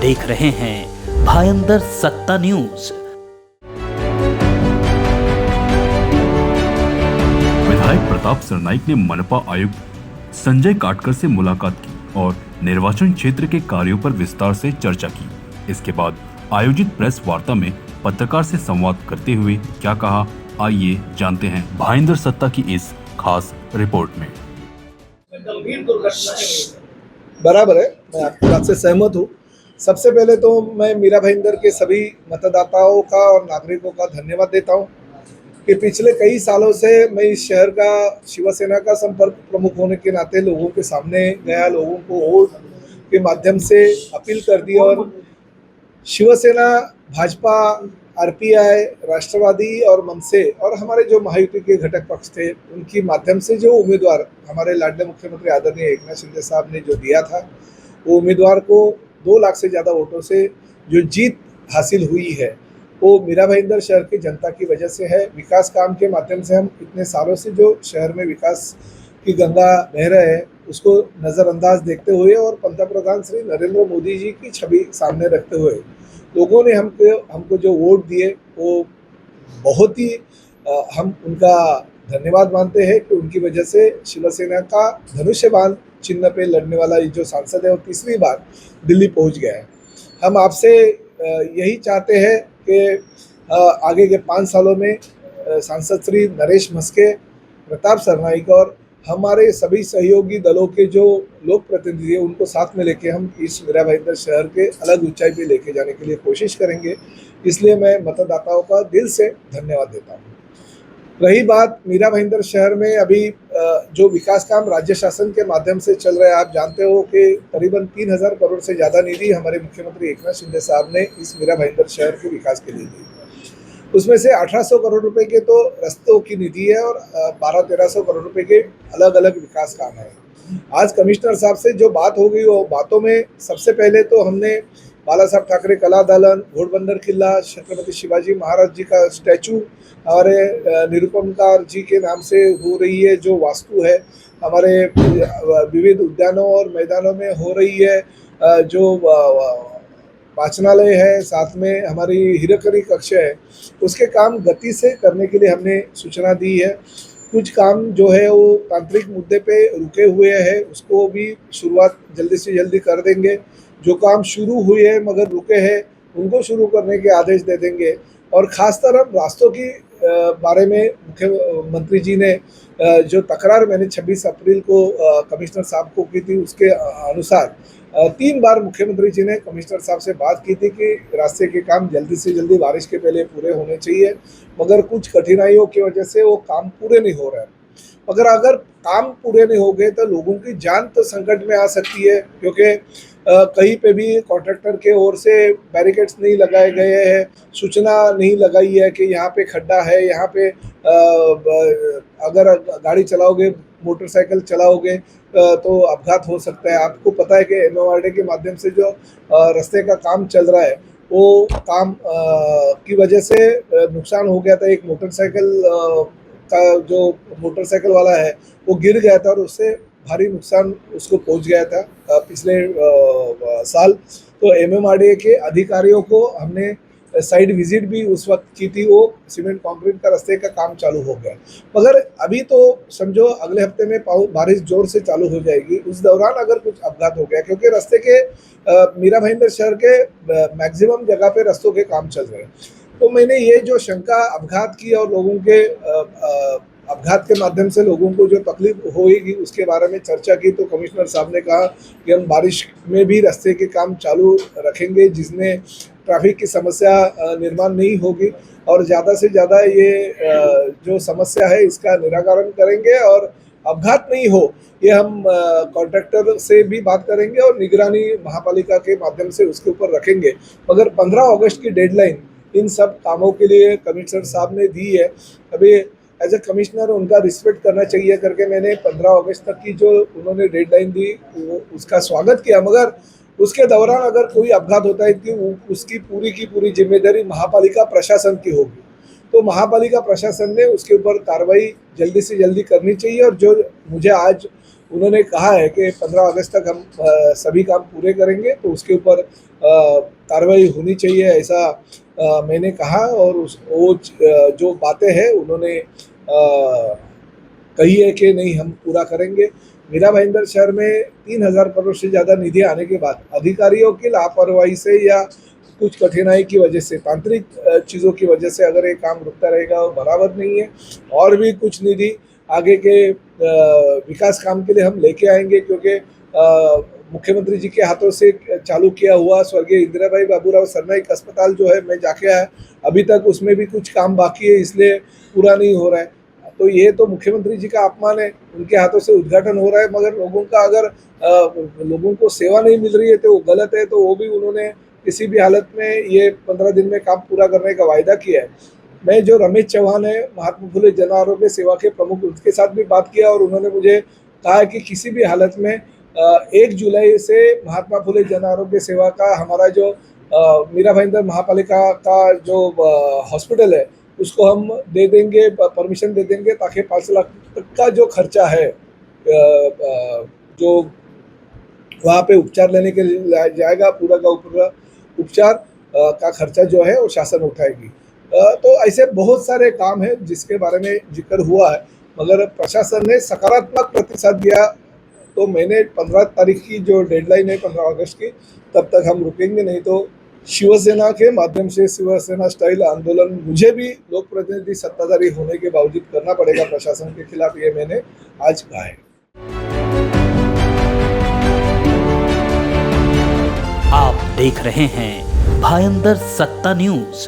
देख रहे हैं भायंदर सत्ता न्यूज। विधायक प्रताप सरनाईक ने मनपा आयुक्त संजय काटकर से मुलाकात की और निर्वाचन क्षेत्र के कार्यों पर विस्तार से चर्चा की। इसके बाद आयोजित प्रेस वार्ता में पत्रकार से संवाद करते हुए क्या कहा, आइए जानते हैं भायंदर सत्ता की इस खास रिपोर्ट में। बराबर है, मैं आपकी बात से सहमत हूँ। सबसे पहले तो मैं मीरा भाईंदर के सभी मतदाताओं का और नागरिकों का धन्यवाद देता हूँ कि पिछले कई सालों से मैं इस शहर का शिवसेना का संपर्क प्रमुख होने के नाते लोगों के सामने गया, लोगों को वोट के माध्यम से अपील कर दी और शिवसेना, भाजपा, आरपीआई, राष्ट्रवादी और मनसे और हमारे जो महायुति के घटक पक्ष थे उनकी माध्यम से जो उम्मीदवार हमारे लाडले मुख्यमंत्री आदरणीय एकनाथ शिंदे साहब ने जो दिया था, वो उम्मीदवार को 2 लाख से ज़्यादा वोटों से जो जीत हासिल हुई है वो मीरा भाईंदर शहर की जनता की वजह से है। विकास काम के माध्यम से हम इतने सालों से जो शहर में विकास की गंगा बह रहे हैं उसको नज़रअंदाज देखते हुए और पंतप्रधान श्री नरेंद्र मोदी जी की छवि सामने रखते हुए लोगों ने हमको जो वोट दिए वो बहुत ही हम उनका धन्यवाद मानते हैं कि उनकी वजह से शिवसेना का धनुष्यबाण चिन्ह पे लड़ने वाला ये जो सांसद है वो तीसरी बार दिल्ली पहुंच गया है। हम आपसे यही चाहते हैं कि आगे के 5 सालों में सांसद श्री नरेश मस्के, प्रताप सरनाईक और हमारे सभी सहयोगी दलों के जो लोक प्रतिनिधि हैं उनको साथ में लेके हम इस मीरा भाईंदर शहर के अलग ऊंचाई पे लेके जाने के लिए कोशिश करेंगे। इसलिए मैं मतदाताओं का दिल से धन्यवाद देता हूँ। रही बात मीरा भाईंदर शहर में अभी जो विकास काम राज्य शासन के माध्यम से चल रहा है, आप जानते हो कि करीबन 3000 करोड़ से ज़्यादा निधि हमारे मुख्यमंत्री एकनाथ शिंदे साहब ने इस मीरा भाईंदर शहर के विकास के लिए दी। उसमें से 1800 करोड़ रुपए के तो रस्तों की निधि है और 1200-1300 करोड़ रुपए के अलग अलग विकास काम है। आज कमिश्नर साहब से जो बात हो गई वो बातों में सबसे पहले तो हमने बाला साहब ठाकरे कला दालन, घोड़बंदर किला, छत्रपति शिवाजी महाराज जी का स्टैचू हमारे निरुपमकार जी के नाम से हो रही है, जो वास्तु है हमारे विविध उद्यानों और मैदानों में हो रही है, जो वाचनालय है, साथ में हमारी हीराकरी कक्ष है, उसके काम गति से करने के लिए हमने सूचना दी है। कुछ काम जो है वो तांत्रिक मुद्दे पे रुके हुए हैं, उसको भी शुरुआत जल्दी से जल्दी कर देंगे। जो काम शुरू हुए हैं मगर रुके हैं उनको शुरू करने के आदेश दे देंगे। और ख़ास तरह रास्तों की बारे में मुख्यमंत्री जी ने जो तकरार मैंने 26 अप्रैल को कमिश्नर साहब को की थी उसके अनुसार 3 बार मुख्यमंत्री जी ने कमिश्नर साहब से बात की थी कि रास्ते के काम जल्दी से जल्दी बारिश के पहले पूरे होने चाहिए, मगर कुछ कठिनाइयों की वजह से वो काम पूरे नहीं हो रहे हैं। मगर अगर काम पूरे नहीं हो गए तो लोगों की जान तो संकट में आ सकती है, क्योंकि कहीं पे भी कॉन्ट्रैक्टर के ओर से बैरिकेड्स नहीं लगाए गए हैं, सूचना नहीं लगाई है कि यहाँ पे खड्डा है, यहाँ पे अगर गाड़ी चलाओगे, मोटरसाइकिल चलाओगे तो अपघात हो सकता है। आपको पता है कि एमओआरडी के माध्यम से जो रास्ते का काम चल रहा है वो काम की वजह से नुकसान हो गया था। एक मोटरसाइकिल का जो मोटरसाइकिल वाला है वो गिर गया था और उससे भारी नुकसान उसको पहुंच गया था पिछले साल। तो एमएमआरडीए के अधिकारियों को हमने साइड विजिट भी उस वक्त की थी, वो सीमेंट कंक्रीट का रास्ते का काम चालू हो गया। मगर अभी तो समझो अगले हफ्ते में बारिश जोर से चालू हो जाएगी, उस दौरान अगर कुछ अपघात हो गया, क्योंकि रास्ते के मीरा भाईंदर शहर के मैक्सिमम जगह पे रास्तों के काम चल रहे हैं, तो मैंने ये जो शंका अपघात की और लोगों के अपघात के माध्यम से लोगों को जो तकलीफ होगी उसके बारे में चर्चा की। तो कमिश्नर साहब ने कहा कि हम बारिश में भी रास्ते के काम चालू रखेंगे जिसमें ट्रैफिक की समस्या निर्माण नहीं होगी और ज़्यादा से ज़्यादा ये जो समस्या है इसका निराकरण करेंगे और अपघात नहीं हो ये हम कॉन्ट्रैक्टर से भी बात करेंगे और निगरानी महापालिका के माध्यम से उसके ऊपर रखेंगे। मगर 15 अगस्त की डेडलाइन इन सब कामों के लिए कमिश्नर साहब ने दी है। अभी एज ए कमिश्नर उनका रिस्पेक्ट करना चाहिए करके मैंने 15 अगस्त तक की जो उन्होंने डेडलाइन दी वो उसका स्वागत किया, मगर उसके दौरान अगर कोई अपघात होता है कि उसकी पूरी की पूरी जिम्मेदारी महापालिका प्रशासन की होगी। तो महापालिका प्रशासन ने उसके ऊपर कार्रवाई जल्दी से जल्दी करनी चाहिए। और जो मुझे आज उन्होंने कहा है कि 15 अगस्त तक हम सभी काम पूरे करेंगे, तो उसके ऊपर कार्रवाई होनी चाहिए, ऐसा मैंने कहा। और जो बातें हैं उन्होंने कही है कि नहीं हम पूरा करेंगे। मीरा भाईंदर शहर में 3000 करोड़ से ज़्यादा निधि आने के बाद अधिकारियों की लापरवाही से या कुछ कठिनाई की वजह से, तांत्रिक चीज़ों की वजह से अगर ये काम रुकता रहेगा वो बराबर नहीं है। और भी कुछ निधि आगे के विकास काम के लिए हम लेके आएंगे, क्योंकि मुख्यमंत्री जी के हाथों से चालू किया हुआ स्वर्गीय इंदिराबाई बाबूराव सरनाइक अस्पताल जो है, मैं जाके आया, अभी तक उसमें भी कुछ काम बाकी है, इसलिए पूरा नहीं हो रहा है। तो ये तो मुख्यमंत्री जी का अपमान है, उनके हाथों से उद्घाटन हो रहा है, मगर लोगों का अगर लोगों को सेवा नहीं मिल रही है तो वो गलत है। तो वो भी उन्होंने किसी भी हालत में ये 15 दिन में काम पूरा करने का वायदा किया है। मैं जो रमेश चौहान है, महात्मा फुले जन आरोग्य सेवा के प्रमुख, उनके साथ भी बात किया और उन्होंने मुझे कहा कि किसी भी हालत में 1 जुलाई से महात्मा फुले जन आरोग्य सेवा का हमारा जो मीरा भाईंदर महापालिका का जो हॉस्पिटल है उसको हम दे देंगे, परमिशन दे देंगे, ताकि 5 लाख तक का जो खर्चा है जो वहाँ पे उपचार लेने के लिए जाएगा, पूरा का पूरा उपचार का खर्चा जो है वो शासन उठाएगी। तो ऐसे बहुत सारे काम हैं जिसके बारे में जिक्र हुआ है, मगर प्रशासन ने सकारात्मक प्रतिसाद दिया। तो मैंने 15 तारीख की जो डेडलाइन है 15 अगस्त की, तब तक हम रुकेंगे नहीं तो शिवसेना के माध्यम से शिवसेना स्टाइल आंदोलन मुझे भी लोक प्रतिनिधि सत्ताधारी होने के बावजूद करना पड़ेगा प्रशासन के खिलाफ, ये मैंने आज कहा है। आप देख रहे हैं भायंदर सत्ता न्यूज।